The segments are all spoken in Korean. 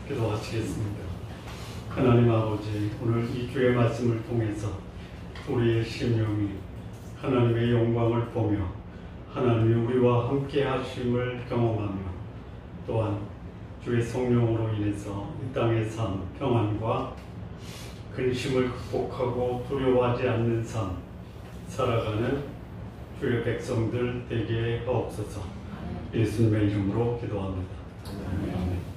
기도하시겠습니다. 하나님 아버지, 오늘 이 주의 말씀을 통해서 우리의 심령이 하나님의 영광을 보며 하나님이 우리와 함께 하심을 경험하며 또한 주의 성령으로 인해서 이 땅의 삶, 평안과 근심을 극복하고 두려워하지 않는 삶 살아가는 주의 백성들 되게 하옵소서. 예수님의 이름으로 기도합니다. 아멘.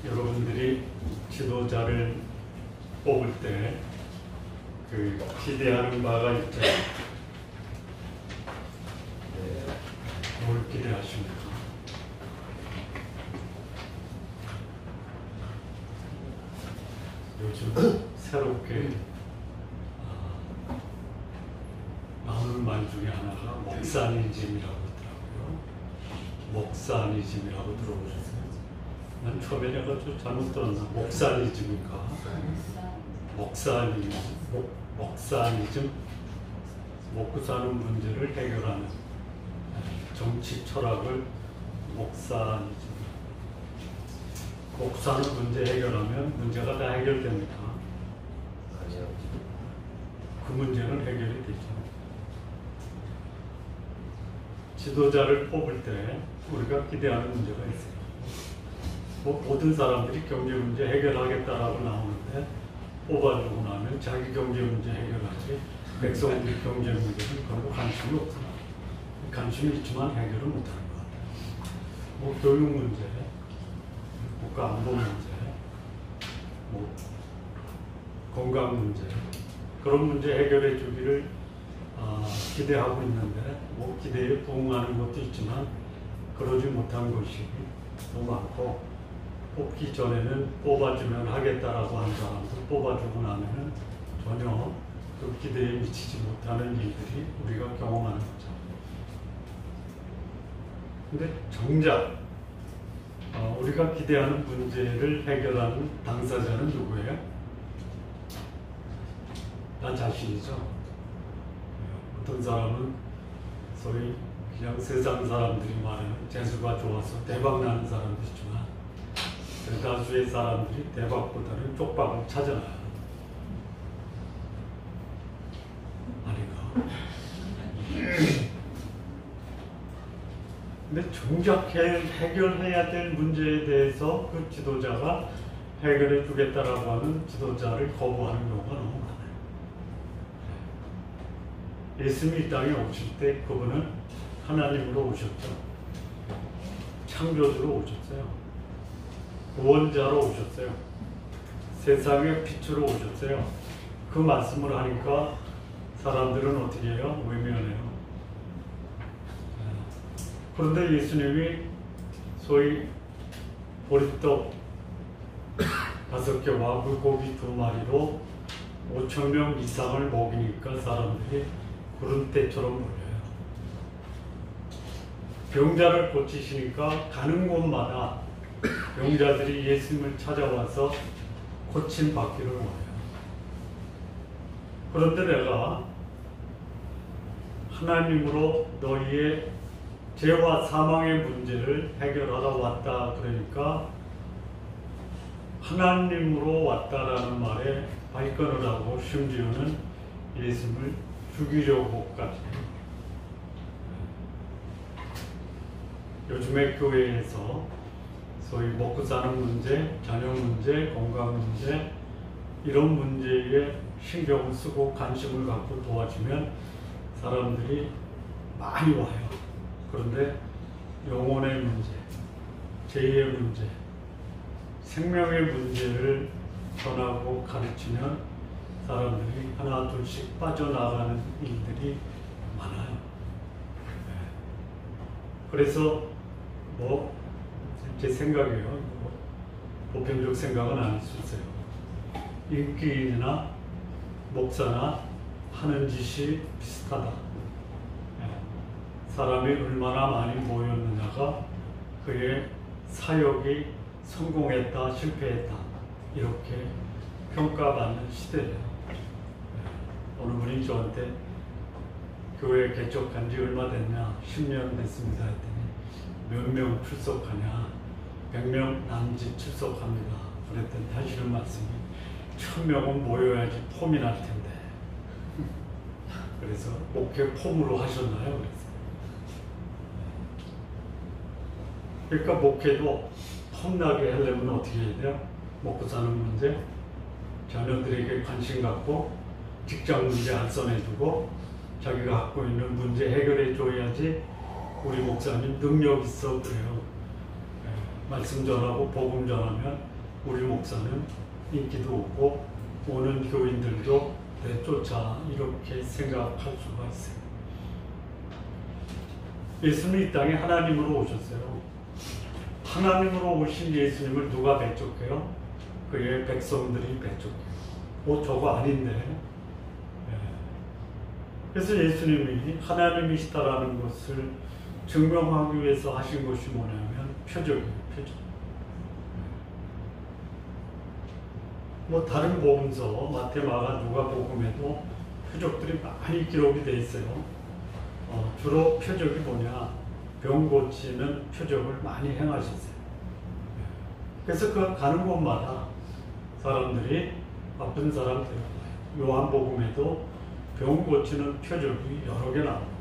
여러분들이 지도자를 뽑을 때 기대하는 바가 있죠. 뭘 기대하십니까? 요즘 새롭게 나오는 말 중에 하나가 목사니즘이라고 하더라고요. 목사니즘이라고 들어보셨어요? 난 처음에 내가 좀 잘못 들었나? 목사니즘인가? 목사니즘? 먹고 사는 문제를 해결하는 정치 철학을 목사니즘. 먹고 사는 문제 해결하면 문제가 다 해결됩니까? 그 문제는 해결이 되죠. 지도자를 뽑을 때 우리가 기대하는 문제가 있어요. 모든 사람들이 경제 문제 해결하겠다라고 나오는데 뽑아주고 나면 자기 경제 문제 해결하지 백성들이 경제 문제는 별로 관심이 없구나. 관심이 있지만 해결을 못하는 것 같아요. 교육 문제, 국가 안보 문제, 건강 문제 그런 문제 해결해 주기를 기대하고 있는데 기대에 부응하는 것도 있지만 그러지 못한 것이 너무 많고 뽑기 전에는 뽑아주면 하겠다라고 한 사람도 뽑아주고 나면은 전혀 그 기대에 미치지 못하는 일들이 우리가 경험하는 거죠. 근데 정작 우리가 기대하는 문제를 해결하는 당사자는 누구예요? 나 자신이죠. 어떤 사람은 소위 그냥 세상 사람들이 말하는 재수가 좋아서 대박 나는 사람도 있지만 대다수의 사람들이 대박보다는 쪽박을 찾아나요. 아닌가? 근데 정작 해결해야 될 문제에 대해서 그 지도자가 해결해 주겠다라고 하는 지도자를 거부하는 경우가 너무 많아요. 예수님이 이 땅에 오실 때 그분은 하나님으로 오셨죠. 창조주로 오셨어요. 구원자로 오셨어요. 세상의 빛으로 오셨어요. 그 말씀을 하니까 사람들은 어떻게 해요? 외면해요. 그런데 예수님이 소위 보리떡 5개와 물고기 2마리로 5,000명 이상을 먹이니까 사람들이 구름대처럼 몰려요. 병자를 고치시니까 가는 곳마다 병자들이 예수님을 찾아와서 고침받기를 원해요. 그런데 내가 하나님으로 너희의 죄와 사망의 문제를 해결하러 왔다 그러니까 하나님으로 왔다라는 말에 발끈을 하고 심지어는 예수님을 죽이려고까지. 요즘의 교회에서 소위 먹고 사는 문제, 자녀 문제, 건강 문제 이런 문제에 신경을 쓰고 관심을 갖고 도와주면 사람들이 많이 와요. 그런데 영혼의 문제, 죄의 문제, 생명의 문제를 전하고 가르치면 사람들이 하나 둘씩 빠져나가는 일들이 많아요. 그래서 제 생각이에요. 보편적 생각은 아닐 수 있어요. 인기인이나 목사나 하는 짓이 비슷하다. 사람이 얼마나 많이 모였느냐가 그의 사역이 성공했다, 실패했다 이렇게 평가받는 시대예요. 어느 분이 저한테 교회 개척한 지 얼마 됐냐? 10년 됐습니다 했더니 몇 명 출석하냐? 100명 남짓 출석합니다. 그랬더니 하시는 말씀이 1000명은 모여야지 폼이 날 텐데. 그래서 목회 폼으로 하셨나요? 그러니까 목회도 폼나게 하려면 어떻게 해야 돼요? 먹고 사는 문제, 자녀들에게 관심 갖고 직장 문제 알선해주고 자기가 갖고 있는 문제 해결해 줘야지. 우리 목사님 능력 있어 그래요. 말씀 전하고 복음 전하면 우리 목사는 인기도 없고 오는 교인들도 내쫓아 이렇게 생각할 수가 있어요. 예수님이 이 땅에 하나님으로 오셨어요. 하나님으로 오신 예수님을 누가 배척해요? 그의 백성들이 배척해요. 저거 아닌데. 그래서 예수님이 하나님이시다라는 것을 증명하기 위해서 하신 것이 뭐냐면 표적이에요. 표적. 뭐 다른 복음서 마태, 마가, 누가복음에도 표적들이 많이 기록이 돼 있어요. 주로 표적이 뭐냐? 병 고치는 표적을 많이 행하셨어요. 그래서 그 가는 곳마다 사람들이 바쁜 사람들, 요한복음에도 병 고치는 표적이 여러 개 나옵니다.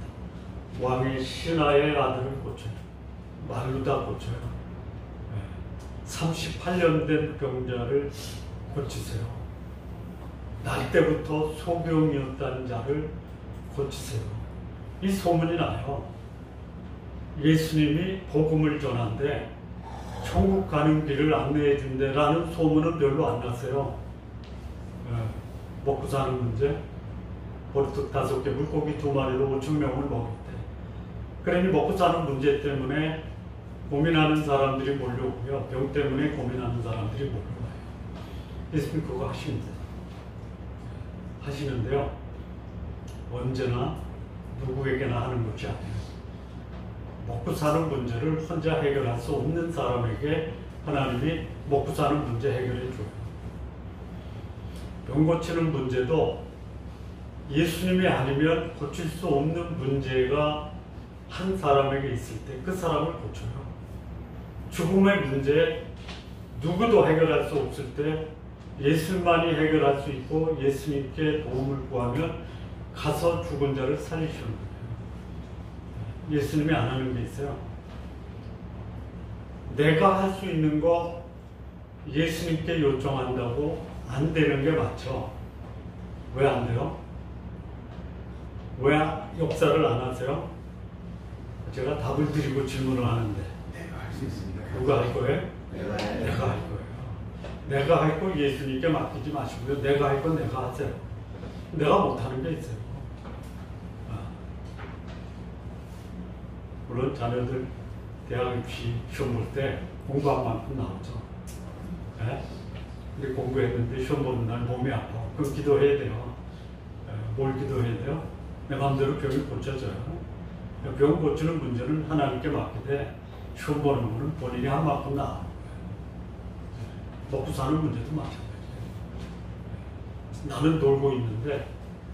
왕의 신하의 아들을 고쳐요. 말로 다 고쳐요. 38년 된 병자를 고치세요. 날 때부터 소경이었다는 자를 고치세요. 이 소문이 나요. 예수님이 복음을 전한데 천국 가는 길을 안내해 준대라는 소문은 별로 안 났어요. 먹고 사는 문제, 보리떡 5개, 물고기 2마리로 5,000명을 먹었대. 그러니 먹고 사는 문제 때문에 고민하는 사람들이 몰려오고요. 병 때문에 고민하는 사람들이 몰려와요. 예수님 그거 하시는데요. 언제나 누구에게나 하는 것이 아니에요. 먹고 사는 문제를 혼자 해결할 수 없는 사람에게 하나님이 먹고 사는 문제 해결해 줘요. 병 고치는 문제도 예수님이 아니면 고칠 수 없는 문제가 한 사람에게 있을 때 그 사람을 고쳐요. 죽음의 문제 누구도 해결할 수 없을 때 예수님만이 해결할 수 있고 예수님께 도움을 구하면 가서 죽은 자를 살리시는 거예요. 예수님이 안 하는 게 있어요. 내가 할 수 있는 거 예수님께 요청한다고 안 되는 게 맞죠? 왜 안 돼요? 왜 역사를 안 하세요? 제가 답을 드리고 질문을 하는데 내가 할 수 있습니다. 누가 할 거예요? 내가 할 거예요. 내가 할 거 예수님께 맡기지 마시고요. 내가 할 건 내가 하세요. 내가 못하는 게 있어요. 물론 자녀들 대학 입시 시험 볼 때 공부한 만큼 나오죠. 근데 공부했는데 시험 보는 날 몸이 아파. 그럼 기도해야 돼요. 뭘 기도해야 돼요? 내 마음대로 병이 고쳐져요. 병 고치는 문제는 하나님께 맡기되 시험 보는 거는 본인이 한 만큼 나오는 거예요. 먹고 사는 문제도 마찬가지예요. 나는 놀고 있는데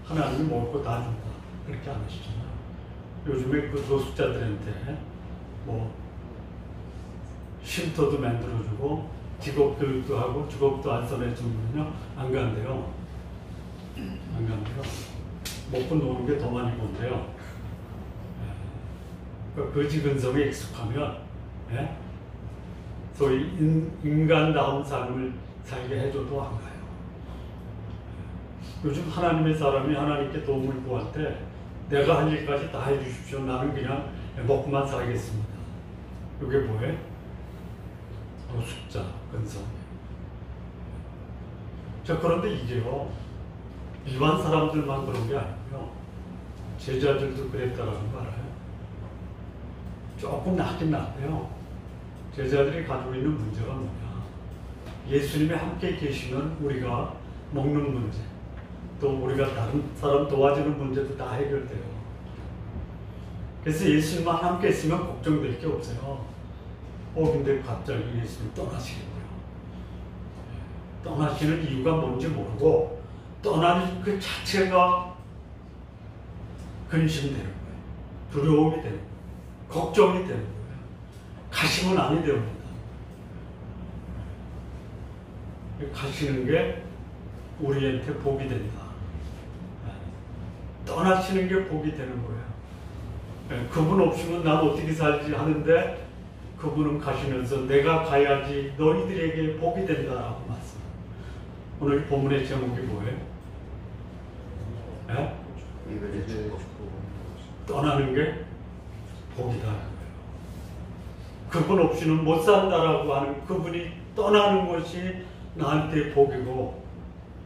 하나님이 먹을 거 다 준다. 그렇게 안 하시잖아요. 요즘에 그 노숙자들한테 뭐 쉼터도 만들어주고 직업 교육도 하고 직업도 알선해주면요 안 간대요. 안 간대요. 먹고 노는 게 더 많이 본대요. 그러니까 거지 근성에 익숙하면 소위 인간다운 삶을 살게 해줘도 안 가요. 요즘 하나님의 사람이 하나님께 도움을 구할 때 내가 할 일까지 다 해주십시오. 나는 그냥 먹고만 살겠습니다. 이게 뭐예요? 노숙자 근성. 자, 그런데 이게요 일반 사람들만 그런 게 아니고요 제자들도 그랬다라는 거 알아요? 조금 낫긴 낫대요. 제자들이 가지고 있는 문제가 뭐냐? 예수님이 함께 계시면 우리가 먹는 문제, 또 우리가 다른 사람 도와주는 문제도 다 해결돼요. 그래서 예수님만 함께 있으면 걱정될 게 없어요. 근데 갑자기 예수님 떠나시겠고요. 떠나시는 이유가 뭔지 모르고 떠나는 그 자체가 근심되는 거예요. 두려움이 되는 거예요. 걱정이 되는 거예요. 가시면 아니 됩니다. 가시는 게 우리한테 복이 된다. 떠나시는 게 복이 되는 거예요. 그분 없이는 난 어떻게 살지 하는데 그분은 가시면서 내가 가야지 너희들에게 복이 된다라고 말씀. 오늘 본문의 제목이 뭐예요? 떠나는 게 복이다. 그분 없이는 못 산다라고 하는 그분이 떠나는 것이 나한테 복이고,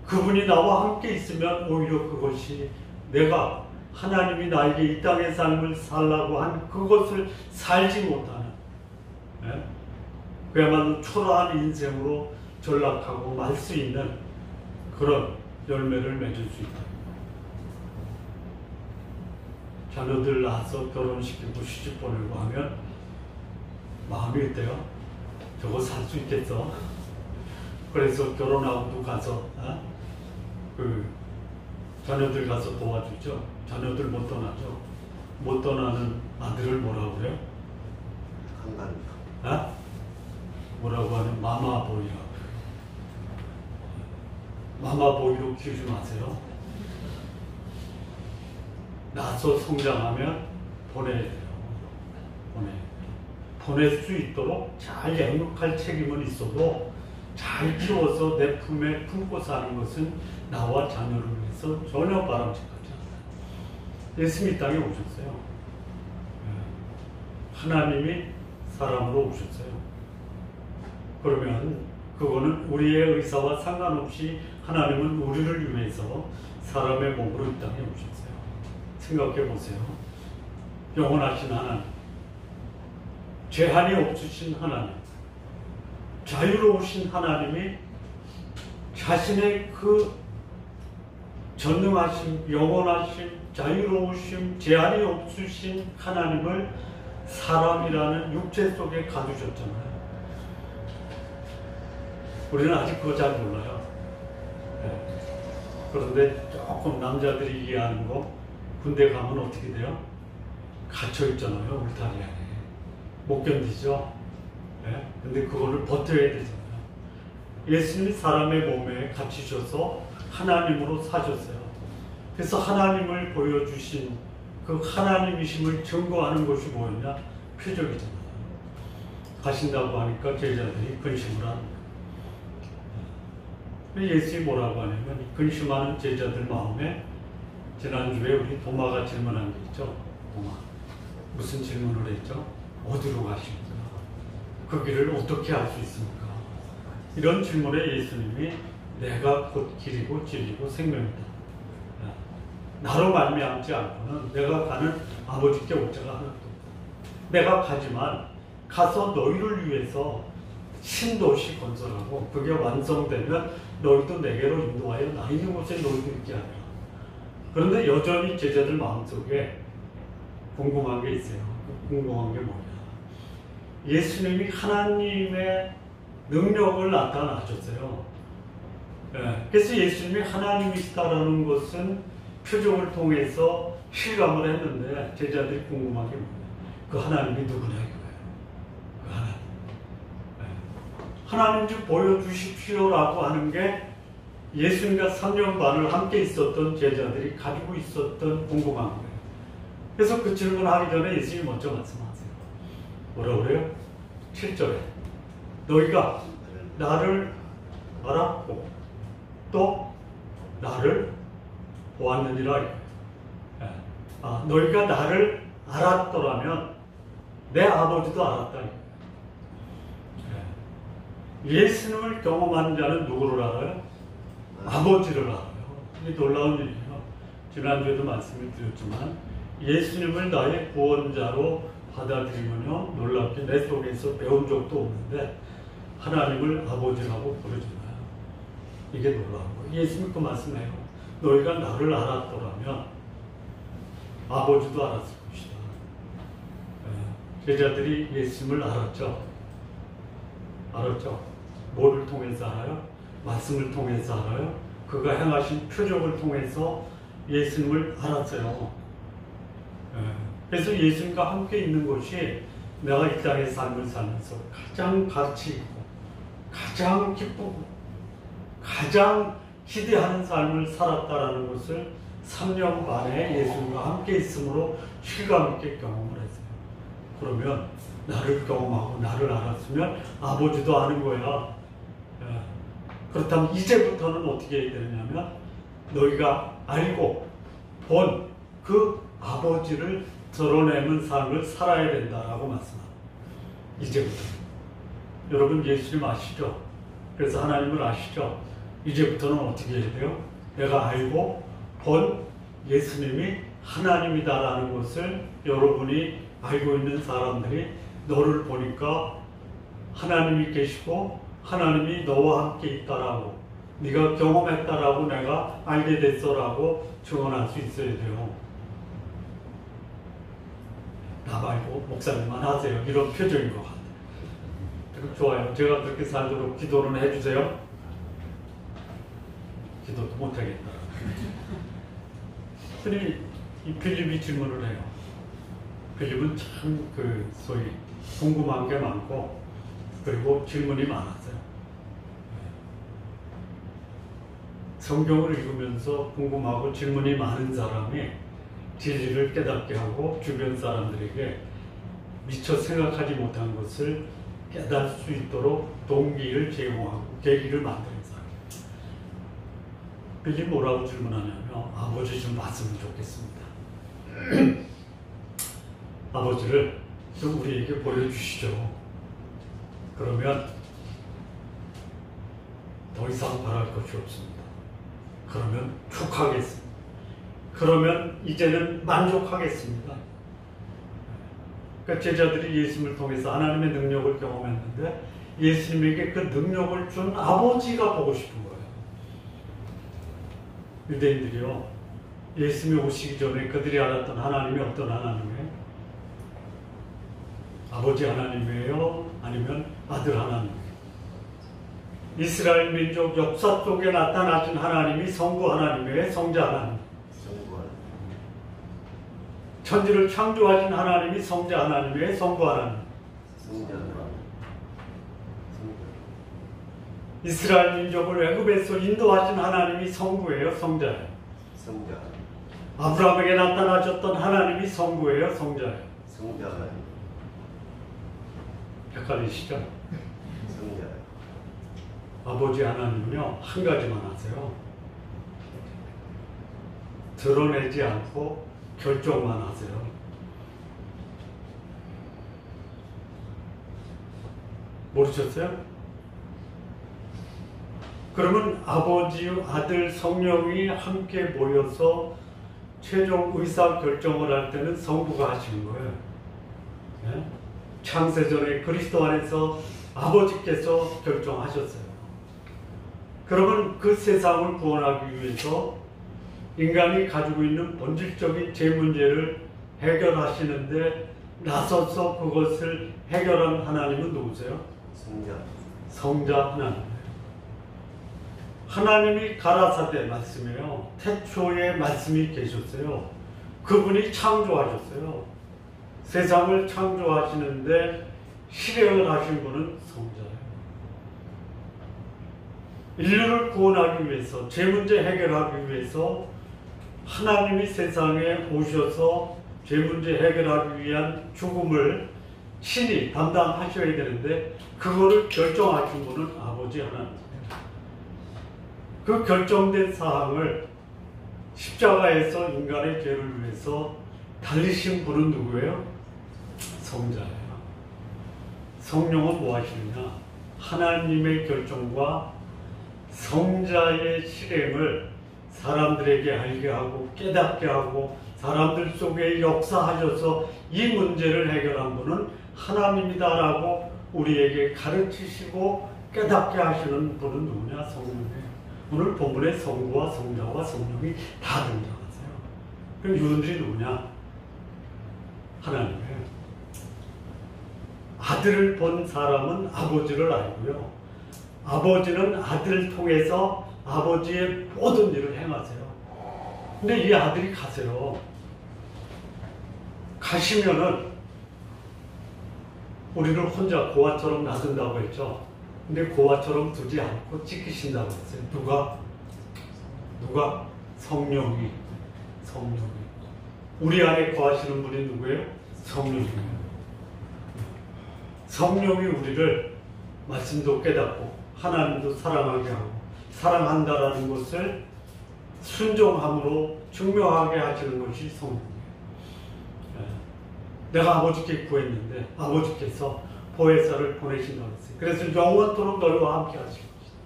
그분이 나와 함께 있으면 오히려 그것이 내가 하나님이 나에게 이 땅의 삶을 살라고 한 그것을 살지 못하는, 그야말로 초라한 인생으로 전락하고 말 수 있는 그런 열매를 맺을 수 있다. 자녀들 낳아서 결혼시키고 시집 보내고 하면 마음이 어때요? 저거 살 수 있겠어? 그래서 결혼하고도 가서 그 자녀들 가서 도와주죠. 자녀들 못 떠나죠. 못 떠나는 아들을 뭐라고 그래요? 뭐라고 하는 마마보이라고. 마마보이로 키우지 마세요. 낳아서 성장하면 보내야 돼요. 보낼 수 있도록 잘 양육할 책임은 있어도 잘 키워서 내 품에 품고 사는 것은 나와 자녀를 위해서 전혀 바람직하지 않아요. 예수님이 이 땅에 오셨어요. 하나님이 사람으로 오셨어요. 그러면 그거는 우리의 의사와 상관없이 하나님은 우리를 위해서 사람의 몸으로 이 땅에 오셨어요. 생각해 보세요. 영원하신 하나님, 제한이 없으신 하나님, 자유로우신 하나님이 자신의 그 전능하심, 영원하심, 자유로우심, 제한이 없으신 하나님을 사람이라는 육체 속에 가두셨잖아요. 우리는 아직 그거 잘 몰라요. 그런데 조금 남자들이 이해하는 거, 군대 가면 어떻게 돼요? 갇혀있잖아요, 울타리 안에. 못 견디죠? 근데 그거를 버텨야 되잖아요. 예수님이 사람의 몸에 갇히셔서 하나님으로 사셨어요. 그래서 하나님을 보여주신 그 하나님이심을 증거하는 것이 뭐였냐? 표적이잖아요. 가신다고 하니까 제자들이 근심을 합니다. 예수님이 뭐라고 하냐면, 근심하는 제자들 마음에 지난주에 우리 도마가 질문한 게 있죠. 도마. 무슨 질문을 했죠? 어디로 가십니까? 그 길을 어떻게 알 수 있습니까? 이런 질문에 예수님이 내가 곧 길이고 진리고 생명이다. 나로 말미암지 않고는 내가 가는 아버지께 올 자가 하나도 없다. 내가 가지만 가서 너희를 위해서 신도시 건설하고 그게 완성되면 너희도 내게로 인도하여 나 있는 곳에 너희도 있게 하리라. 그런데 여전히 제자들 마음속에 궁금한 게 있어요. 궁금한 게 뭐냐? 예수님이 하나님의 능력을 나타나셨어요. 그래서 예수님이 하나님이시다라는 것은 표적을 통해서 실감을 했는데 제자들이 궁금한 게 뭐냐? 그 하나님이 누구냐 이거예요. 그 하나님. 하나님 좀 보여주십시오라고 하는 게 예수님과 3년 반을 함께 있었던 제자들이 가지고 있었던 궁금한 거예요. 그래서 그 질문하기 전에 예수님이 먼저 말씀하세요. 뭐라고 그래요? 7절에 너희가 나를 알았고 또 나를 보았느니라. 너희가 나를 알았더라면 내 아버지도 알았다. 예수님을 경험한 자는 누구를 알아요? 아버지를 알아요. 이게 놀라운 일이에요. 지난주에도 말씀을 드렸지만 예수님을 나의 구원자로 받아들이면요, 놀랍게 내 속에서 배운 적도 없는데 하나님을 아버지라고 부르잖아요. 이게 놀라운 거예요. 예수님 그 말씀해요. 너희가 나를 알았더라면 아버지도 알았을 것이다. 제자들이 예수님을 알았죠. 알았죠. 뭐를 통해서 알아요? 말씀을 통해서 알아요. 그가 행하신 표적을 통해서 예수님을 알았어요. 그래서 예수님과 함께 있는 것이 내가 이 땅의 삶을 살면서 가장 가치 있고 가장 기쁘고 가장 기대하는 삶을 살았다라는 것을 3년 만에 예수님과 함께 있음으로 실감 있게 경험을 했어요. 그러면 나를 경험하고 나를 알았으면 아버지도 아는 거야. 그렇다면 이제부터는 어떻게 해야 되느냐면 너희가 알고 본 그 아버지를 드러내는 삶을 살아야 된다라고 말씀합니다. 이제부터. 여러분 예수님 아시죠? 그래서 하나님을 아시죠? 이제부터는 어떻게 해야 돼요? 내가 알고 본 예수님이 하나님이다라는 것을 여러분이 알고 있는 사람들이 너를 보니까 하나님이 계시고 하나님이 너와 함께 있다라고 네가 경험했다라고 내가 알게 됐어라고 증언할 수 있어야 돼요. 나 말고 목사님만 하세요. 이런 표정인 것 같아요. 좋아요. 제가 그렇게 살도록 기도는 해주세요. 기도도 못하겠다. 그러니 이 빌립이 질문을 해요. 빌립은 참 소위 궁금한 게 많고 그리고 질문이 많았어요. 성경을 읽으면서 궁금하고 질문이 많은 사람이 진리를 깨닫게 하고 주변 사람들에게 미처 생각하지 못한 것을 깨달을 수 있도록 동기를 제공하고 계기를 만드는 사람. 빌립 뭐라고 질문하냐면 아버지 좀 봤으면 좋겠습니다. 아버지를 좀 우리에게 보여주시죠. 그러면 더 이상 바랄 것이 없습니다. 그러면 촉하겠습니다. 그러면 이제는 만족하겠습니다. 그러니까 제자들이 예수님을 통해서 하나님의 능력을 경험했는데 예수님에게 그 능력을 준 아버지가 보고 싶은 거예요. 유대인들이요. 예수님이 오시기 전에 그들이 알았던 하나님이 어떤 하나님이에요? 아버지 하나님이에요? 아니면 아들 하나님이에요? 이스라엘 민족 역사 속에 나타나신 하나님이 성부 하나님이에요? 성자 하나님? 천지를 창조하신 하나님이 성자 하나님이에요? 성부 하나님? 성자 하나님. 이스라엘 민족을 애굽에서 인도하신 하나님이 성부예요? 성자예요? 성자. 아브라함에게 나타나셨던 하나님이 성부예요? 성자예요? 성자. 헷갈리시죠? 성자. 아버지 하나님은요 한 가지만 하세요. 드러내지 않고 결정만 하세요. 모르셨어요? 그러면 아버지, 아들, 성령이 함께 모여서 최종 의사결정을 할 때는 성부가 하시는 거예요. 네? 창세전에 그리스도 안에서 아버지께서 결정하셨어요. 그러면 그 세상을 구원하기 위해서 인간이 가지고 있는 본질적인 제 문제를 해결하시는데 나서서 그것을 해결한 하나님은 누구세요? 성자. 성자 하나님. 하나님이 가라사대 말씀이에요. 태초에 말씀이 계셨어요. 그분이 창조하셨어요. 세상을 창조하시는데 실행을 하신 분은 성자예요. 인류를 구원하기 위해서, 제 문제 해결하기 위해서 하나님이 세상에 오셔서 제 문제 해결하기 위한 죽음을 친히 담당하셔야 되는데 그거를 결정하신 분은 아버지 하나님입니다. 그 결정된 사항을 십자가에서 인간의 죄를 위해서 달리신 분은 누구예요? 성자예요. 성령은 뭐 하시느냐? 하나님의 결정과 성자의 실행을 사람들에게 알게 하고 깨닫게 하고 사람들 속에 역사하셔서 이 문제를 해결한 분은 하나님이다라고 우리에게 가르치시고 깨닫게 하시는 분은 누구냐? 성령이에요. 오늘 본문에 성부와 성자와 성령이 다 등장하세요. 그럼 이분들이 누구냐? 하나님이에요. 아들을 본 사람은 아버지를 알고요. 아버지는 아들을 통해서 아버지의 모든 일을 행하세요. 근데 이 아들이 가세요. 가시면은 우리를 혼자 고아처럼 놔둔다고 했죠. 근데 고아처럼 두지 않고 지키신다고 했어요. 누가? 성령이. 우리 안에 거하시는 분이 누구예요? 성령이에요. 성령이 우리를 말씀도 깨닫고 하나님도 사랑하게 하고 사랑한다라는 것을 순종함으로 증명하게 하시는 것이 성령이에요. 내가 아버지께 구했는데 아버지께서 보혜사를 보내신다고 했어요. 그래서 영원토록 너희와 함께 하실 것이다.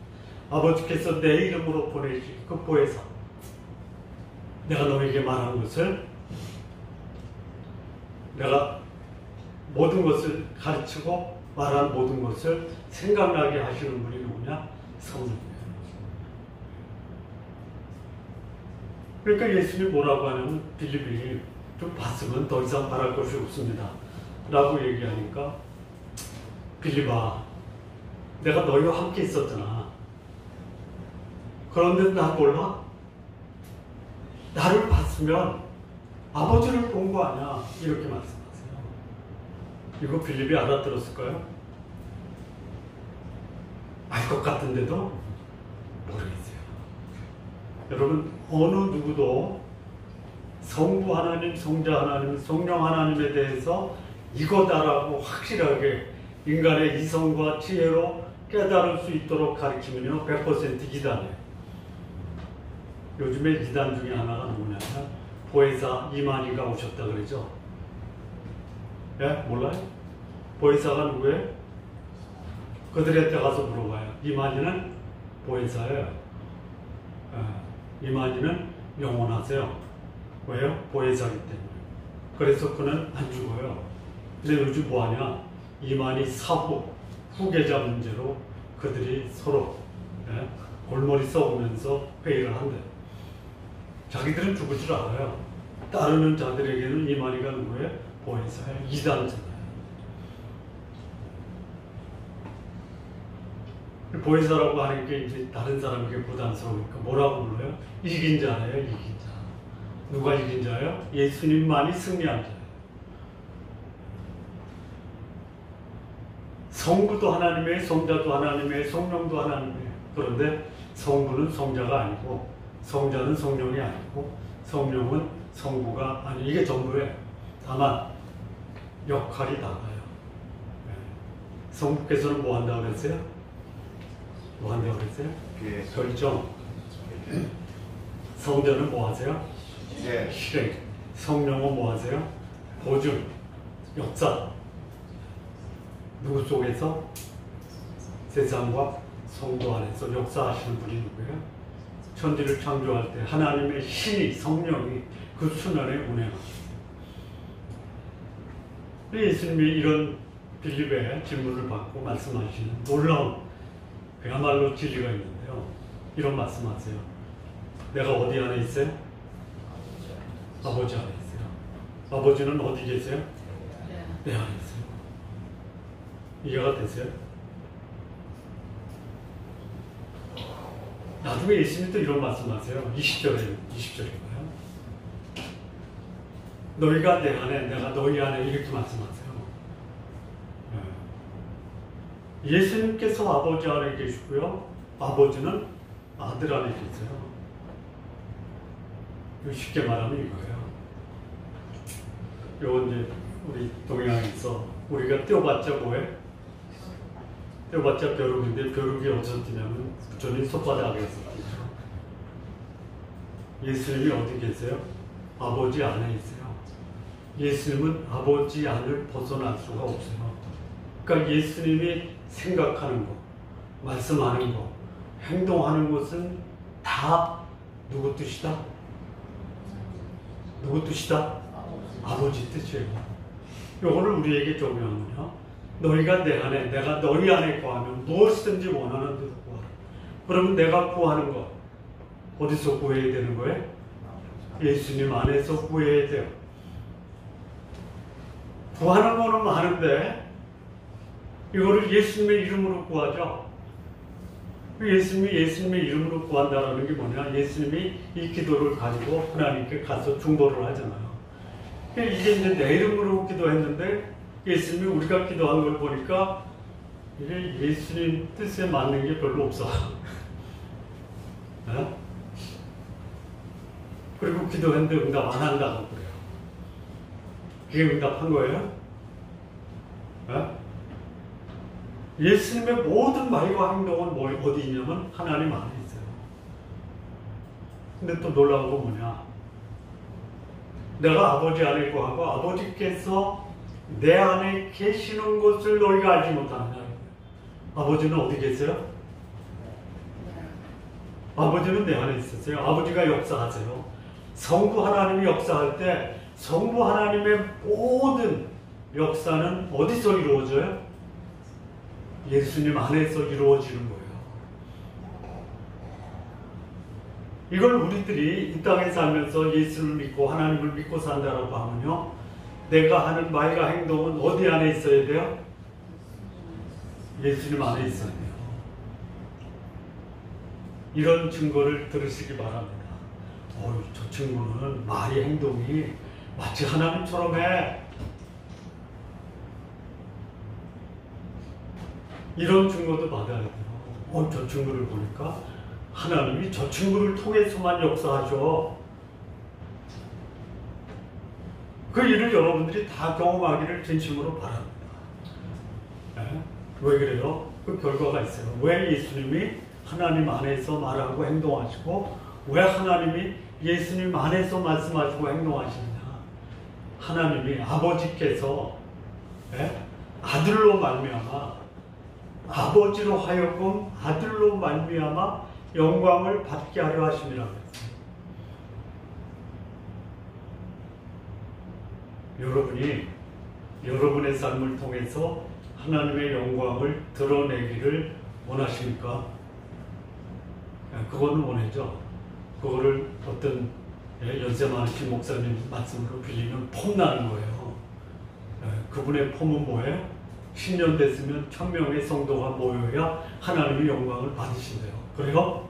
아버지께서 내 이름으로 보내실 그 보혜사, 내가 너에게 말한 것을, 내가 모든 것을 가르치고 말한 모든 것을 생각나게 하시는 분이 누구냐? 성령이에요. 그러니까 예수님이 뭐라고 하냐면 빌립이 좀 봤으면 더 이상 바랄 것이 없습니다 라고 얘기하니까, 빌립아, 내가 너희와 함께 있었잖아. 그런데 나 몰라? 나를 봤으면 아버지를 본 거 아니야. 이렇게 말씀하세요. 이거 빌립이 알아들었을까요? 알 것 같은데도 모르겠어요. 여러분, 어느 누구도 성부 하나님, 성자 하나님, 성령 하나님에 대해서 이거다라고 확실하게 인간의 이성과 지혜로 깨달을 수 있도록 가르치면요 100% 이단이에요. 요즘에 이단 중에 하나가 누구냐면 보혜사 이만희가 오셨다 그러죠. 예? 몰라요? 보혜사가 누구예요? 그들한테 가서 물어봐요. 이만희는 보혜사예요. 이만희는 영원하세요. 왜요? 보혜사기 때문에. 그래서 그는 안 죽어요. 근데 요즘 뭐하냐? 이만희 사후, 후계자 문제로 그들이 서로 골머리 썩으면서 회의를 한대. 자기들은 죽을 줄 알아요. 따르는 자들에게는 이만희가 누구예요? 보혜사예요. 이단자예요. 보혜사라고 하는 게 이제 다른 사람에게 부담스러우니까 뭐라고 불러요? 이긴 자예요, 이긴 자. 누가 이긴 자예요? 예수님만이 승리한 자예요. 성부도 하나님의, 성자도 하나님의, 성령도 하나님의. 그런데 성부는 성자가 아니고, 성자는 성령이 아니고, 성령은 성부가 아니. 이게 전부예요. 다만 역할이 달라요. 성부께서는 뭐 한다고 그랬어요? 뭐 한다고 그랬어요? 결정. 성자는 뭐 하세요? 실행. 성령은 뭐 하세요? 보증, 역사. 누구 속에서? 세상과 성도 안에서 역사하시는 분이 누구예요? 천지를 창조할 때 하나님의 신이, 성령이 그 순환에 운행하십니다. 예수님이 이런 빌립의 질문을 받고 말씀하시는 놀라운 그야말로 진리가 있는데요. 이런 말씀하세요. 내가 어디 안에 있어요? 아버지 안에 있어요. 아버지는 어디 계세요? 내 안에 있어요. 이해가 되세요? 나중에 예수님도 이런 말씀하세요. 20절인가요? 너희가 내 안에, 내가 너희 안에, 이렇게 말씀하세요. 예수님께서 아버지 안에 계시고요. 아버지는 아들 안에 계세요. 쉽게 말하면 이거예요. 요 이제 우리 동양에서 우리가 떼어봤자 뭐해? 떼어봤자 벼룩인데 벼룩이 어디서 뛰냐면 부처님 손바닥에서 뛰죠. 예수님이 어디 계세요? 아버지 안에 있어요. 예수님은 아버지 안을 벗어날 수가 없어요. 그러니까 예수님이 생각하는 것, 말씀하는 것, 행동하는 것은 다 누구 뜻이다? 누구 뜻이다? 아버지 뜻이에요. 요거를 우리에게 적용하면요. 너희가 내 안에, 내가 너희 안에 거하면 무엇이든지 원하는 대로 구하라. 그러면 내가 구하는 것, 어디서 구해야 되는 거예요? 예수님 안에서 구해야 돼요. 구하는 거는 많은데 이거를 예수님의 이름으로 구하죠. 예수님의 이름으로 구한다는 게 뭐냐? 예수님이 이 기도를 가지고 하나님께 가서 중보를 하잖아요. 이게 이제 내 이름으로 기도했는데 예수님이 우리가 기도한 걸 보니까 이게 예수님 뜻에 맞는 게 별로 없어. 어? 그리고 기도했는데 응답 안 한다고 그래요. 그게 응답한 거예요? 어? 예수님의 모든 말과 행동은 어디 있냐면 하나님 안에 있어요. 근데 또 놀라운 건 뭐냐? 내가 아버지 안에 있고 하고 아버지께서 내 안에 계시는 것을 너희가 알지 못하느냐. 아버지는 어디 계세요? 아버지는 내 안에 있었어요. 아버지가 역사하세요. 성부 하나님이 역사할 때 성부 하나님의 모든 역사는 어디서 이루어져요? 예수님 안에서 이루어지는 거예요. 이걸 우리들이 이 땅에 살면서 예수를 믿고 하나님을 믿고 산다라고 하면요, 내가 하는 말과 행동은 어디 안에 있어야 돼요? 예수님 안에 있어야 돼요. 이런 증거를 들으시기 바랍니다. 저 친구는 말이 행동이 마치 하나님처럼 해. 이런 증거도 받아야 돼요. 저 친구를 보니까 하나님이 저 친구를 통해서만 역사하죠. 그 일을 여러분들이 다 경험하기를 진심으로 바랍니다. 네? 왜 그래요? 그 결과가 있어요. 왜 예수님이 하나님 안에서 말하고 행동하시고 왜 하나님이 예수님 안에서 말씀하시고 행동하시느냐? 하나님이 아버지께서 아들로 말미암아 아버지로 하여금 아들로 말미암아 영광을 받게 하려 하심이라고 했어요. 여러분이 여러분의 삶을 통해서 하나님의 영광을 드러내기를 원하십니까? 그거는 원하죠. 그거를 어떤 연세 많으신 목사님 말씀으로 빌리면 폼나는 거예요. 그분의 폼은 뭐예요? 10년 됐으면 1000명의 성도가 모여야 하나님의 영광을 받으신대요. 그래요?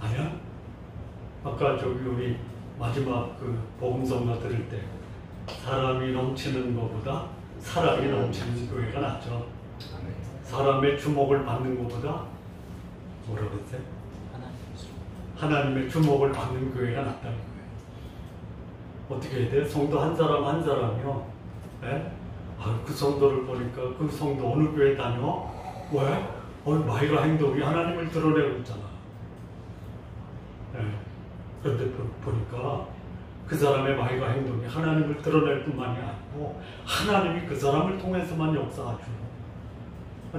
아니야? 아까 우리 마지막 그 복음성가 들을 때 사람이 넘치는 것보다 사랑이 넘치는 교회가 낫죠. 사람의 주목을 받는 것보다 뭐라고 그랬어요? 하나님의 주목을 받는 교회가 낫다는 거예요. 어떻게 해야 돼요? 성도 한 사람 한 사람이요. 그 성도를 보니까 그 성도 어느 교회 다녀? 왜? 말과 행동이 하나님을 드러내고 있잖아. 그런데 보니까 그 사람의 말과 행동이 하나님을 드러낼 뿐만이 아니고 하나님이 그 사람을 통해서만 역사하죠.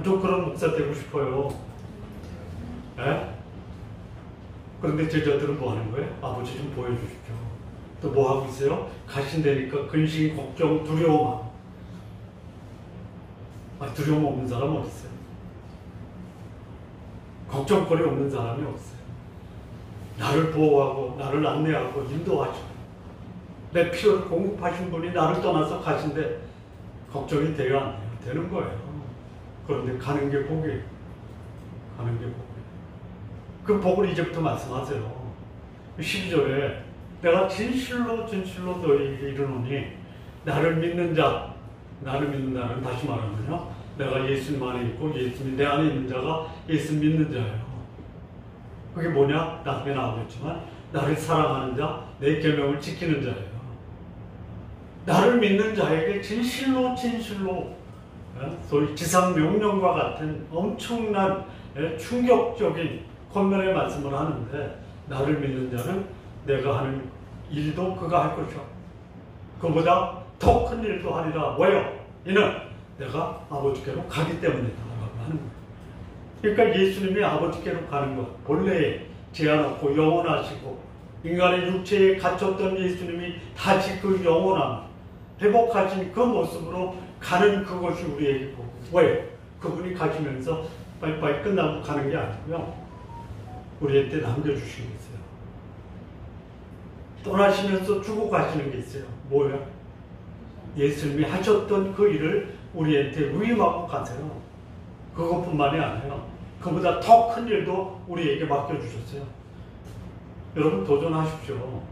저 그런 목사 되고 싶어요. 그런데 제자들은 뭐 하는 거예요? 아버지 좀 보여주십시오. 또 뭐 하고 있어요? 가신다니까 근심, 걱정, 두려움. 두려움 없는 사람 어디 있어요? 걱정거리 없는 사람이 없어요. 나를 보호하고 나를 안내하고 인도하시고 내 필요를 공급하신 분이 나를 떠나서 가신데 걱정이 돼요 안 돼요? 되는 거예요. 그런데 가는 게 복이에요. 가는 게 복이에요. 그 복을 이제부터 말씀하세요. 12절에 내가 진실로 너희에게 이르노니 나를 믿는 자, 나를 믿는 자는 다시 말하면요, 내가 예수님 안에 있고 예수님이 내 안에 있는 자가 예수 믿는 자예요. 그게 뭐냐? 나중에 나오겠지만 나를 사랑하는 자, 내 계명을 지키는 자예요. 나를 믿는 자에게 진실로 소위 지상명령과 같은 엄청난 충격적인 권면의 말씀을 하는데, 나를 믿는 자는 내가 하는 일도 그가 할 것이요 그보다 더 큰 일도 하리라. 왜요? 이는 내가 아버지께로 가기 때문이다 라고 하는 거예요. 그러니까 예수님이 아버지께로 가는 것, 본래에 제한 없고 영원하시고 인간의 육체에 갇혔던 예수님이 다시 그 영원함, 회복하신 그 모습으로 가는 그것이 우리에게 보고, 왜? 그분이 가시면서 빨리빨리 끝나고 가는 게 아니고요, 우리한테 남겨주신 게 있어요. 떠나시면서 주고 가시는 게 있어요. 뭐예요? 예수님이 하셨던 그 일을 우리한테 위임하고 가세요. 그것뿐만이 아니에요. 그보다 더 큰 일도 우리에게 맡겨주셨어요. 여러분 도전하십시오.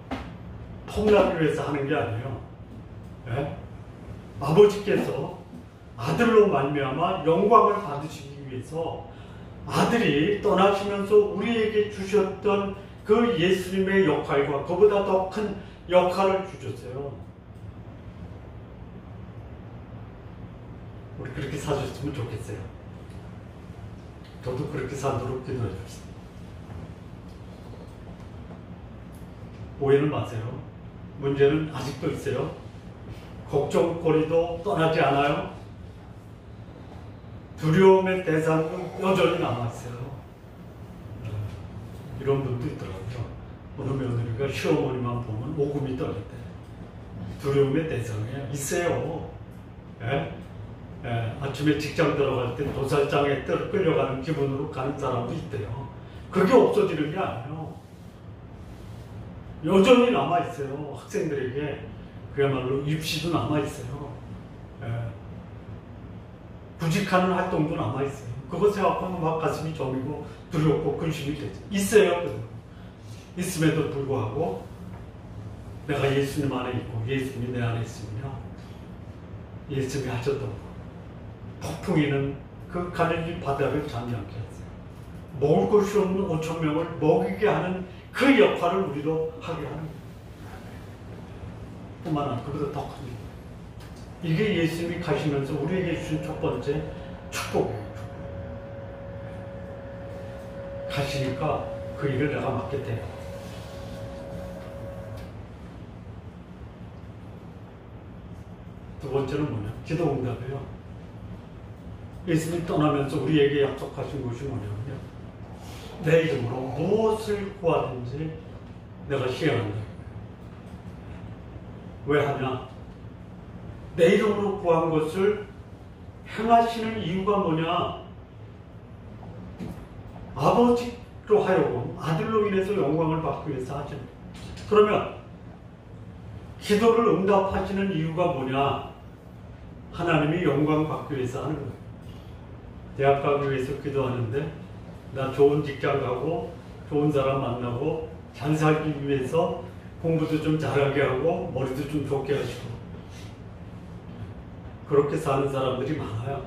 폼나기 위해서 하는 게 아니에요. 아버지께서 아들로 말미암아 영광을 받으시기 위해서 아들이 떠나시면서 우리에게 주셨던 그 예수님의 역할과 그보다 더 큰 역할을 주셨어요. 우리 그렇게 사셨으면 좋겠어요. 저도 그렇게 살도록 기도해 주세요. 오해는 마세요. 문제는 아직도 있어요. 걱정거리도 떠나지 않아요. 두려움의 대상도 여전히 남아있어요. 이런 분도 있더라고요. 어느 며느리가 시어머니만 보면 오금이 떨릴 때 두려움의 대상이 있어요. 예? 예, 아침에 직장 들어갈 때 도살장에 끌려가는 기분으로 가는 사람도 있대요. 그게 없어지는 게 아니에요. 여전히 남아있어요. 학생들에게 그야말로 입시도 남아있어요. 예. 구직하는 활동도 남아있어요. 그거 생각하면 막 가슴이 저리고 두렵고 근심이 되죠. 있어요. 있음에도 불구하고 내가 예수님 안에 있고 예수님이 내 안에 있으면요, 예수님이 하셨던 거, 폭풍이는 그 갈릴리 바다를 잠잠케 했어요. 먹을 것이 없는 5천 명을 먹이게 하는 그 역할을 우리도 하게 하는 거예요. 뿐만 아니라 그보다 더 큰 일. 이게 예수님이 가시면서 우리에게 주신 첫 번째 축복이에요. 가시니까 그 일을 내가 맡게 돼요. 두 번째는 뭐냐? 기도 응답이에요. 예수님이 떠나면서 우리에게 약속하신 것이 뭐냐면요, 내 이름으로 무엇을 구하든지 내가 시행한다. 왜 하냐? 내 이름으로 구한 것을 행하시는 이유가 뭐냐? 아버지로 하여금 아들로 인해서 영광을 받기 위해서 하시는 거예요. 그러면 기도를 응답하시는 이유가 뭐냐? 하나님이 영광 받기 위해서 하는 거예요. 대학 가기 위해서 기도하는데 나 좋은 직장 가고 좋은 사람 만나고 잘 살기 위해서 공부도 좀 잘하게 하고 머리도 좀 좋게 하시고 그렇게 사는 사람들이 많아요.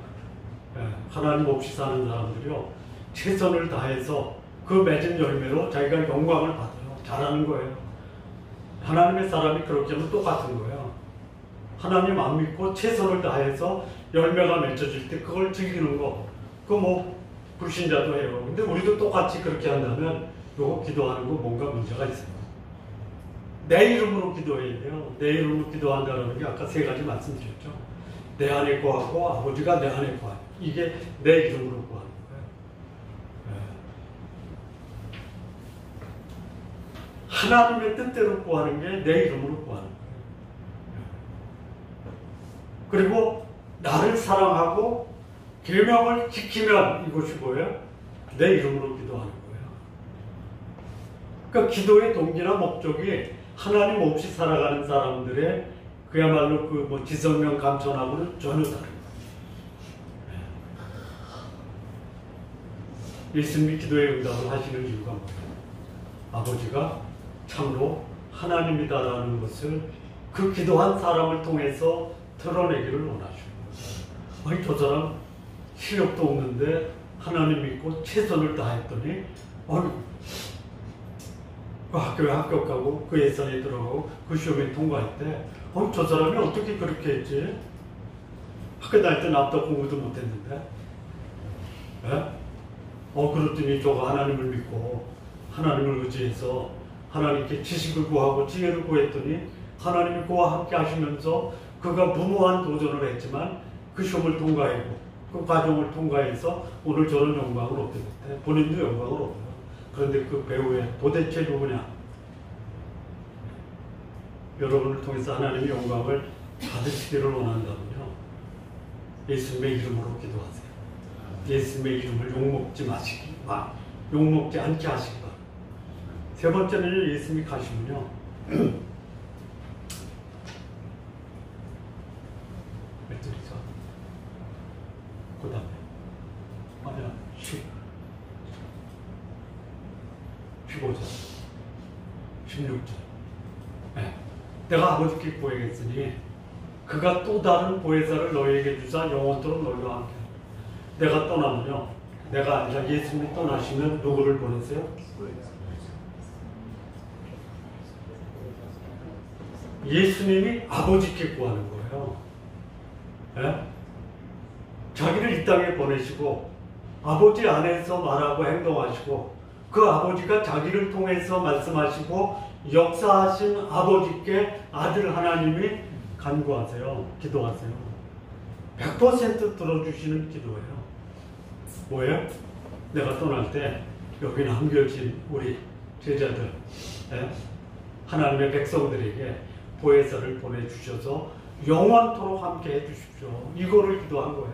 하나님 없이 사는 사람들이요, 최선을 다해서 그 맺은 열매로 자기가 영광을 받아요. 잘하는 거예요. 하나님의 사람이 그렇게 하면 똑같은 거예요. 하나님 안 믿고 최선을 다해서 열매가 맺혀질 때 그걸 즐기는 거, 그거 뭐 불신자도 해요. 근데 우리도 똑같이 그렇게 한다면 요거 기도하는 거 뭔가 문제가 있어요. 내 이름으로 기도해야 돼요. 내 이름으로 기도한다는 게 아까 세 가지 말씀드렸죠. 내 안에 구하고 아버지가 내 안에 구하고, 이게 내 이름으로 구하는 거예요. 하나님의 뜻대로 구하는 게 내 이름으로 구하는 거예요. 그리고 나를 사랑하고 계명을 지키면 이것이 뭐예요? 내 이름으로 기도하는 거예요. 그러니까 기도의 동기나 목적이 하나님 없이 살아가는 사람들의 그야말로 그 뭐 지성명 감천하고는 전혀 다른 거예요. 예수님이 기도의 응답을 하시는 이유가 뭐예요? 아버지가 참으로 하나님이다라는 것을 그 기도한 사람을 통해서 드러내기를 원하시는 거예요. 아니, 저 사람 실력도 없는데 하나님 믿고 최선을 다했더니 그 학교에 합격하고 그 예선에 들어가고 그 시험에 통과했대. 저 사람이 어떻게 그렇게 했지? 학교 다닐 때 나보다 공부도 못했는데. 그랬더니 저거 하나님을 믿고 하나님을 의지해서 하나님께 지식을 구하고 지혜를 구했더니 하나님이 그와 함께 하시면서 그가 무모한 도전을 했지만 그 시험을 통과했고 그 과정을 통과해서 오늘 저런 영광을 얻게 됐대. 본인도 영광을 얻어요. 그런데 그 배우의 도대체 누구냐? 여러분을 통해서 하나님의 영광을 받으시기를 원한다면요, 예수님의 이름으로 기도하세요. 예수님의 이름을 욕먹지 욕먹지 않게 하시기 바랍니다. 세 번째는 예수님이 가시면요, 몇 절이죠? 그 다음에 아니야, 15절, 16절. 내가 아버지께 구하겠으니 그가 또 다른 보혜사를 너희에게 주사 영원토록 너희와 함께. 내가 떠나면요, 내가 아니라 예수님이 떠나시면 누구를 보내세요? 예수님이 아버지께 구하는 거예요. 예? 자기를 이 땅에 보내시고 아버지 안에서 말하고 행동하시고 그 아버지가 자기를 통해서 말씀하시고 역사하신 아버지께 아들 하나님이 간구하세요. 기도하세요. 100% 들어주시는 기도예요. 뭐예요? 내가 떠날 때 여기 남겨진 우리 제자들, 예? 하나님의 백성들에게 보혜사를 보내주셔서 영원토록 함께 해주십시오. 이거를 기도한 거예요.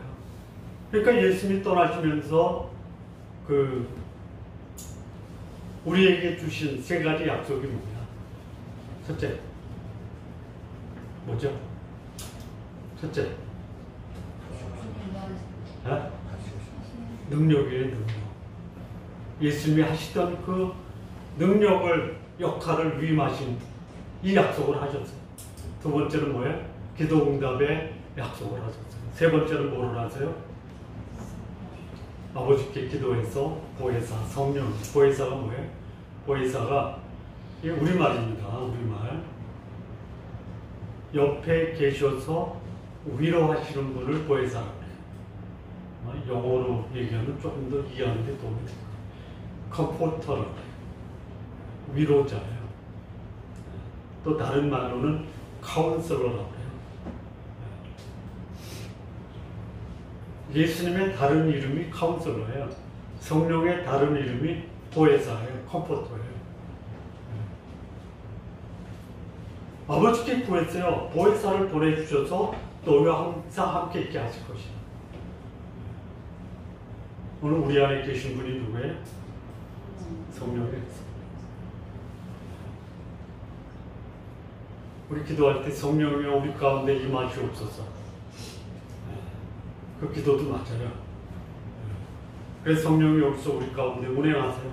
그러니까 예수님이 떠나시면서 우리에게 주신 세 가지 약속이 뭐냐? 첫째, 뭐죠? 첫째, 능력이에요, 능력. 예수님이 하시던 그 능력을, 역할을 위임하신 이 약속을 하셨어요. 두 번째는 뭐예요? 기도 응답의 약속을 하셨어요. 세 번째는 뭐를 하세요? 아버지께 기도해서 보혜사, 성령. 보혜사가 뭐예요? 보혜사가 이게 우리말입니다. 우리말. 옆에 계셔서 위로하시는 분을 보혜사라고 해요. 영어로 얘기하면 조금 더 이해하는 데 도움이 됩니다. 컴포터라고 해요. 위로자예요. 또 다른 말로는 카운슬러라고 해요. 예수님의 다른 이름이 카운슬러예요. 성령의 다른 이름이 보혜사예요. 컴포터예요. 아버지께 구했어요. 보혜사를 보내주셔서 너희와 항상 함께 있게 하실 것이다. 오늘 우리 안에 계신 분이 누구예요? 성령이에요. 우리 기도할 때 성령이 우리 가운데 임하시옵소서. 그 기도도 맞아요. 그래서 성령이 여기서 우리 가운데 운행하세요.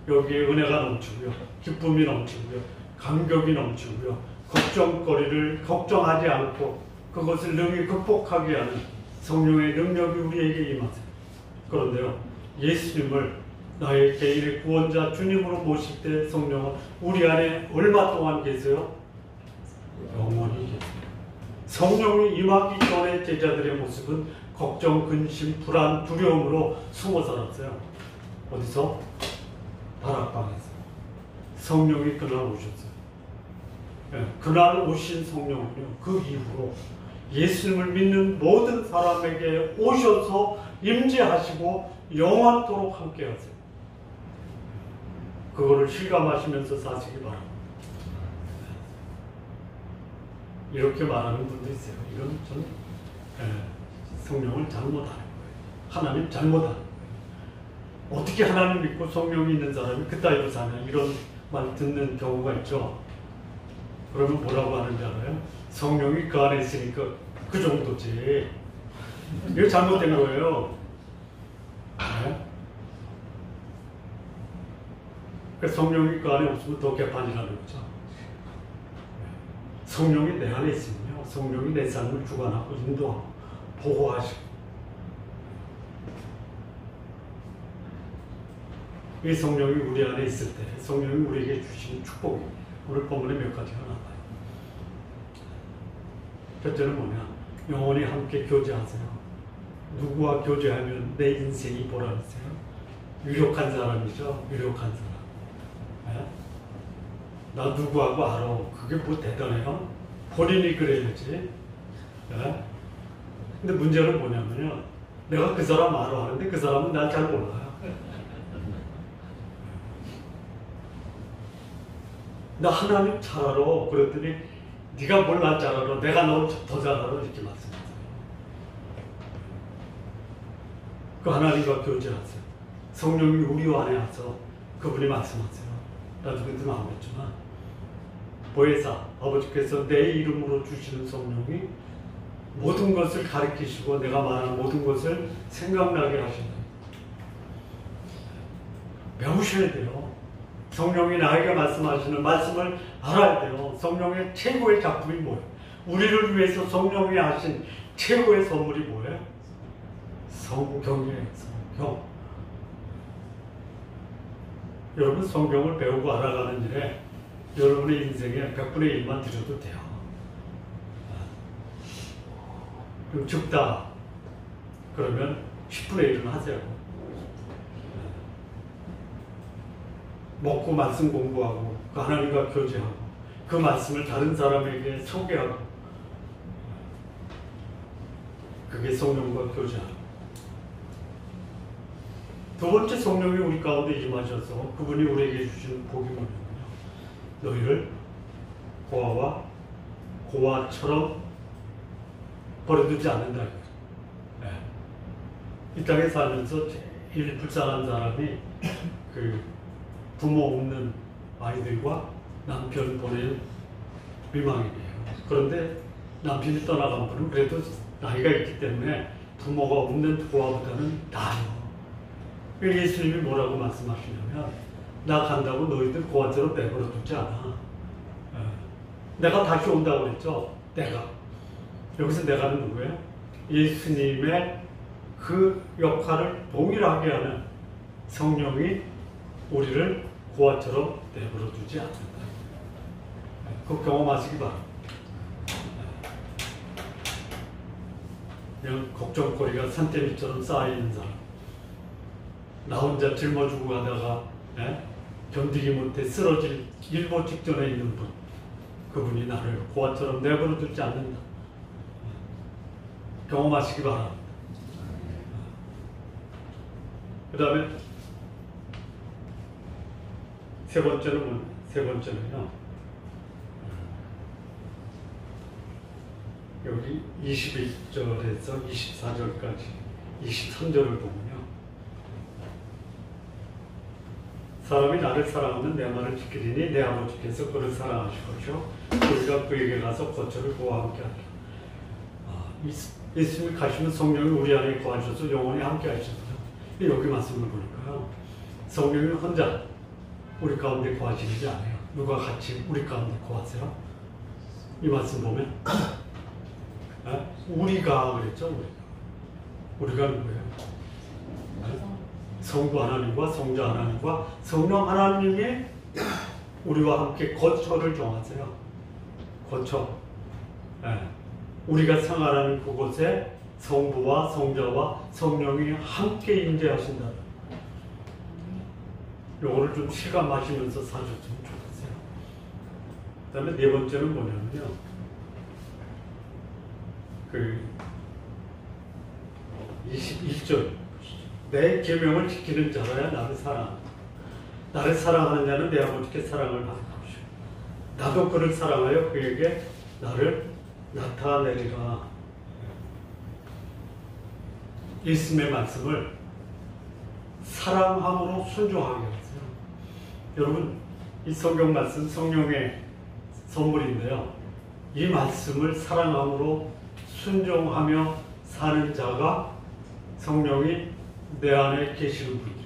여기에 은혜가 넘치고요, 기쁨이 넘치고요, 감격이 넘치고요, 걱정거리를 걱정하지 않고 그것을 능히 극복하게 하는 성령의 능력이 우리에게 임하세요. 그런데요, 예수님을 나의 개인의 구원자 주님으로 모실 때 성령은 우리 안에 얼마 동안 계세요? 영원히 계세요. 성령이 임하기 전에 제자들의 모습은 걱정, 근심, 불안, 두려움으로 숨어 살았어요. 어디서? 다락방에서. 성령이 그날 오셨어요. 그날 오신 성령은요, 그 이후로 예수님을 믿는 모든 사람에게 오셔서 임재하시고 영원토록 함께 하세요. 그거를 실감하시면서 사시기 바랍니다. 이렇게 말하는 분도 있어요. 이건 좀 성령을 잘못하는 거예요. 하나님 잘못하는 거예요. 어떻게 하나님 믿고 성령이 있는 사람이 그따위로 사냐, 이런 말 듣는 경우가 있죠. 그러면 뭐라고 하는지 알아요? 성령이 그 안에 있으니까 그 정도지. 이거 잘못된 거예요. 네? 그 성령이 그 안에 없으면 더 개판이라는 거죠. 성령이 내 안에 있으면요, 성령이 내 삶을 주관하고 인도하고 보호하시고, 이 성령이 우리 안에 있을 때 성령이 우리에게 주시는 축복입니다. 오늘 본문에 몇 가지가 나와요. 첫째는 뭐냐? 영원히 함께 교제하세요. 누구와 교제하면 내 인생이 보람이세요? 유력한 사람이죠. 유력한 사람. 네? 나 누구하고 알아. 그게 뭐 대단해요? 본인이 그래야지. 네? 근데 문제는 뭐냐면요, 내가 그 사람 알아 하는데 그 사람은 난 잘 몰라요. 나 하나님 잘 알아. 그랬더니 네가 뭘 나 잘 알아. 내가 너 더 잘 알아. 이렇게 말씀하세요. 그 하나님과 교제하세요. 성령이 우리 안에 와서 그분이 말씀하세요. 나도 그때 마음했지만 보혜사 아버지께서 내 이름으로 주시는 성령이 모든 것을 가르치시고 내가 말하는 모든 것을 생각나게 하신다. 배우셔야 돼요. 성령이 나에게 말씀하시는 말씀을 알아야 돼요. 성령의 최고의 작품이 뭐예요? 우리를 위해서 성령이 하신 최고의 선물이 뭐예요? 성경이에요. 성경. 여러분 성경을 배우고 알아가는 일에 여러분의 인생에 100분의 1만 드려도 돼요. 그럼 죽다 그러면 10분의 1은 하세요. 먹고 말씀 공부하고 하나님과 교제하고 그 말씀을 다른 사람에게 소개하고 그게 성령과 교제하고 두 번째 성령이 우리 가운데 임하셔서 그분이 우리에게 주신 복이 뭐냐면요. 너희를 고아처럼 버려두지 않는다. 네. 이 땅에 살면서 제일 불쌍한 사람이 그 부모 없는 아이들과 남편 보낸 미망인이에요. 그런데 남편이 떠나간 분은 그래도 나이가 있기 때문에 부모가 없는 고아보다는 나아요. 예수님이 뭐라고 말씀하시냐면 나 간다고 너희들 고아처럼 내버려 두지 않아. 내가 다시 온다고 그랬죠. 여기서 내가는 누구예요? 예수님의 그 역할을 동일하게 하는 성령이 우리를 고아처럼 내버려 두지 않는다. 그 경험하시기 바랍니다. 그냥 걱정거리가 산더미처럼 쌓여있는 사람, 나 혼자 짊어지고 가다가 견디기 못해 쓰러질 일보 직전에 있는 분, 그분이 나를 고아처럼 내버려 두지 않는다. 경험하시기 바랍니다. 그 다음에 세 번째는요. 여기 21절에서 24절까지 23절을 보면요. 사람이 나를 사랑하면 내 말을 지키리니 내 아버지께서 그를 사랑하실 것이요 우리가 그에게 가서 거처를 그와 함께 하리라. 예수님이 가시면 성령이 우리 안에 거하셔서 영원히 함께 하시거든요. 여기 말씀을 보니까요. 성령이 혼자 우리 가운데 거하시지 않아요. 누가 같이 우리 가운데 거하세요? 이 말씀 보면 우리가 그랬죠. 우리가 누구예요? 성부 하나님과 성자 하나님과 성령 하나님이 우리와 함께 거처를 정하세요. 거처. 우리가 생활하는 그곳에 성부와 성자와 성령이 함께 임재하신다. 요거를 좀 실감하시면서 사셨으면 좋겠어요. 그 다음에 네 번째는 뭐냐면요. 그 21절 내 계명을 지키는 자라야 나를 사랑한다. 나를 사랑하는 자는 내 아버지께 사랑을 받을 것이요 나도 그를 사랑하여 그에게 나를 나타내리라. 예수님의 말씀을 사랑함으로 순종하게 하세요. 여러분 이 성경 말씀 성령의 선물인데요. 이 말씀을 사랑함으로 순종하며 사는 자가 성령이 내 안에 계시는 분이에요.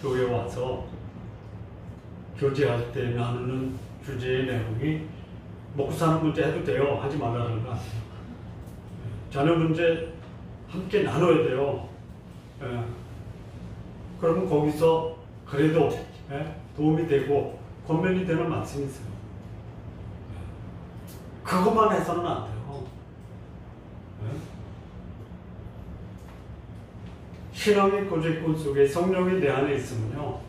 교회 와서 교제할 때 나누는 주제의 내용이 먹고 사는 문제 해도 돼요. 하지 말라는 거 아니에요. 자녀 문제 함께 나눠야 돼요. 그러면 거기서 그래도 도움이 되고 권면이 되는 말씀이 있어요. 그것만 해서는 안 돼요. 신앙의 교제권 속에 성령이 내 안에 있으면요.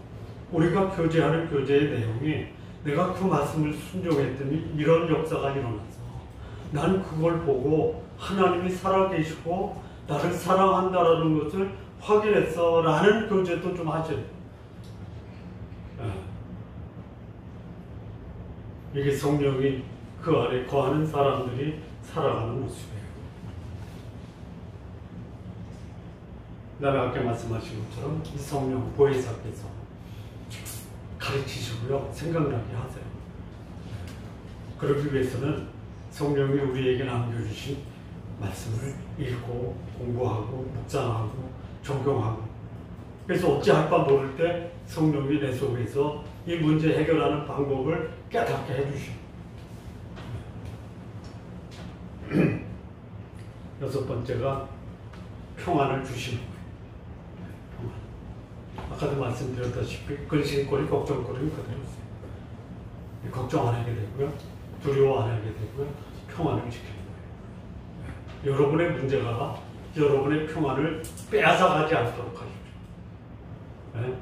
우리가 교제하는 교제의 내용이 내가 그 말씀을 순종했더니 이런 역사가 일어나서 나는 그걸 보고 하나님이 살아계시고 나를 사랑한다라는 것을 확인했어 라는 교제도 좀 하죠. 이게 성령이 그 안에 거하는 사람들이 살아가는 모습이에요. 그다음에 아까 말씀하신 것처럼 이 성령 보혜사께서 가르치시고요. 생각나게 하세요. 그러기 위해서는 성령이 우리에게 남겨주신 말씀을 읽고 공부하고 묵상하고 적용하고 그래서 어찌할 바 모를 때 성령이 내 속에서 이 문제 해결하는 방법을 깨닫게 해주시고 여섯 번째가 평안을 주시는 거예요. 평안. 아까도 말씀드렸다시피 근심거리, 걱정거리는 그대로 있어요. 걱정 안 하게 되고요. 두려워 안 하게 되고요. 평안을 지키는 거예요. 여러분의 문제가 여러분의 평안을 빼앗아가지 않도록 하십시오. 네?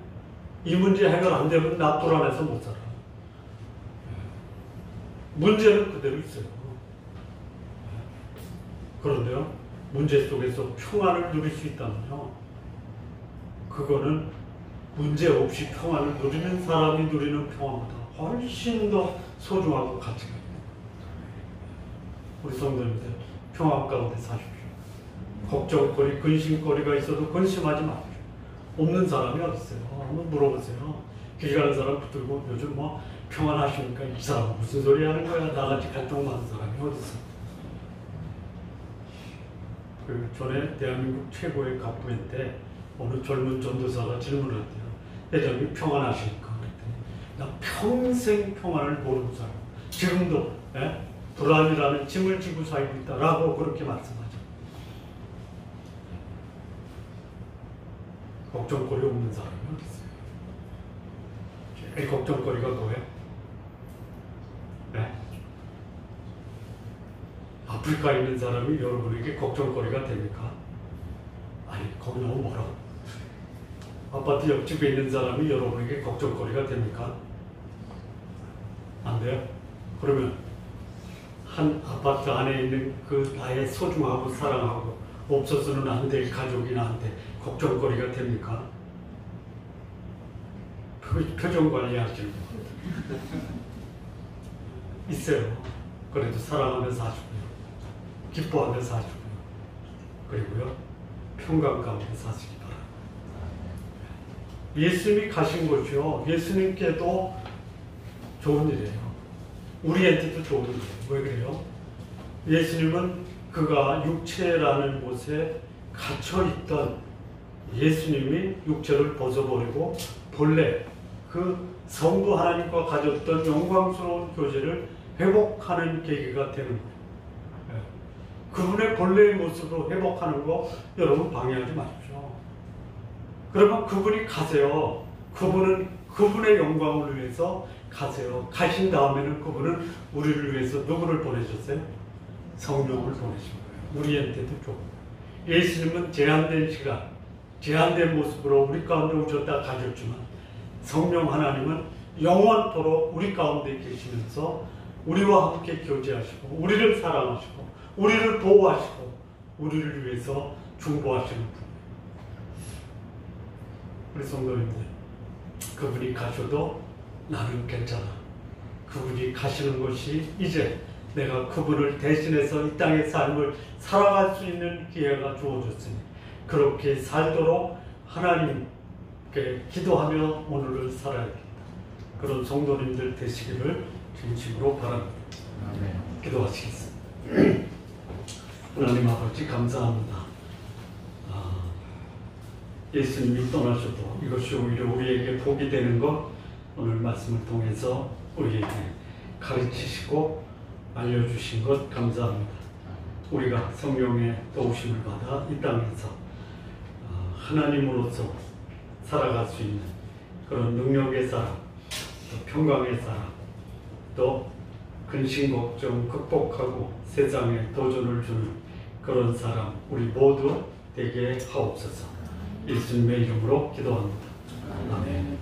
이 문제 해결 안 되면 나 불안해서 못 살아. 문제는 그대로 있어요. 그런데요, 문제 속에서 평안을 누릴 수 있다면요, 그거는 문제 없이 평안을 누리는 사람이 누리는 평안보다 훨씬 더 소중하고 가치가 있는 거예요. 우리 성도님들, 평안 가운데 사십시오. 걱정거리, 근심거리가 있어도 근심하지 마십시오. 없는 사람이 어디 있어요? 한번 물어보세요. 길 가는 사람 붙들고 요즘 뭐 평안하십니까? 이 사람 무슨 소리 하는 거야? 나같이 갈등 많은 사람이 어디 있어? 그 전에 대한민국 최고의 갑부인데 어느 젊은 전도사가 질문을 했대요. 회장님 평안하십니까? 그랬더니 나 평생 평안을 모르고 살고 지금도 불안이라는 짐을 지고 살고 있다라고 그렇게 말씀하죠. 걱정거리 없는 사람이 어디 있어요? 제일 걱정거리가 뭐예요? 네? 아프리카에 있는 사람이 여러분에게 걱정거리가 됩니까? 아니, 거기 너무 멀어. 아파트 옆집에 있는 사람이 여러분에게 걱정거리가 됩니까? 안 돼요? 그러면 한 아파트 안에 있는 그 나의 소중하고 사랑하고 없어서는 안 될 가족이 나한테 걱정거리가 됩니까? 표정 관리하시는 거 있어요. 그래도 사랑하면서 사시고요. 기뻐하면서 사시고요. 그리고요, 평강 가운데 사시기 바랍니다. 예수님이 가신 곳이요, 예수님께도 좋은 일이에요. 우리한테도 좋은 일이에요. 왜 그래요? 예수님은 그가 육체라는 곳에 갇혀있던 예수님이 육체를 벗어버리고 본래 그 성부 하나님과 가졌던 영광스러운 교제를 회복하는 계기가 되는 거예요. 그분의 본래의 모습으로 회복하는 거 여러분 방해하지 마십시오. 그러면 그분이 가세요. 그분은 그분의 영광을 위해서 가세요. 가신 다음에는 그분은 우리를 위해서 누구를 보내셨어요? 성령을 보내신 거예요. 우리한테도 좋은 거예요. 예수님은 제한된 시간, 제한된 모습으로 우리 가운데 오셨다 가셨지만 성령 하나님은 영원토록 우리 가운데 계시면서 우리와 함께 교제하시고 우리를 사랑하시고 우리를 보호하시고 우리를 위해서 중보하시는 분이에요. 우리 성도님들, 그분이 가셔도 나는 괜찮아. 그분이 가시는 것이 이제 내가 그분을 대신해서 이 땅의 삶을 살아갈 수 있는 기회가 주어졌으니 그렇게 살도록 하나님께 기도하며 오늘을 살아야겠다. 그런 성도님들 되시기를 진심으로 바랍니다. 기도하시겠습니다. 하나님 아버지 감사합니다. 예수님이 떠나셔도 이것이 오히려 우리에게 복이 되는 것 오늘 말씀을 통해서 우리에게 가르치시고 알려주신 것 감사합니다. 우리가 성령의 도우심을 받아 이 땅에서 하나님으로서 살아갈 수 있는 그런 능력의 사람, 또 평강의 사람, 또 근심 걱정 극복하고 세상에 도전을 주는 그런 사람 우리 모두 되게 하옵소서. 예수님의 이름으로 기도합니다. 아멘.